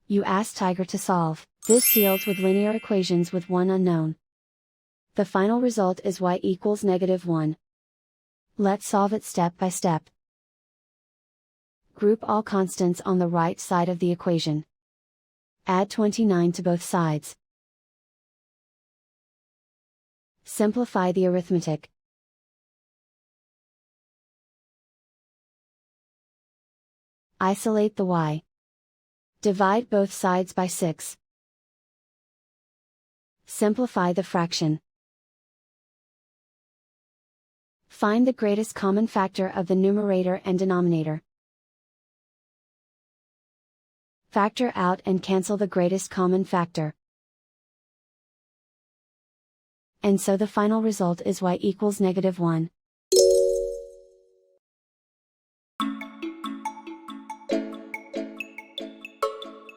You ask Tiger to solve. This deals with linear equations with one unknown. The final result is y equals -1. Let's solve it step by step. Group all constants on the right side of the equation. Add 29 to both sides. Simplify the arithmetic. Isolate the y. Divide both sides by 6. Simplify the fraction. Find the greatest common factor of the numerator and denominator. Factor out and cancel the greatest common factor. And so the final result is y equals -1.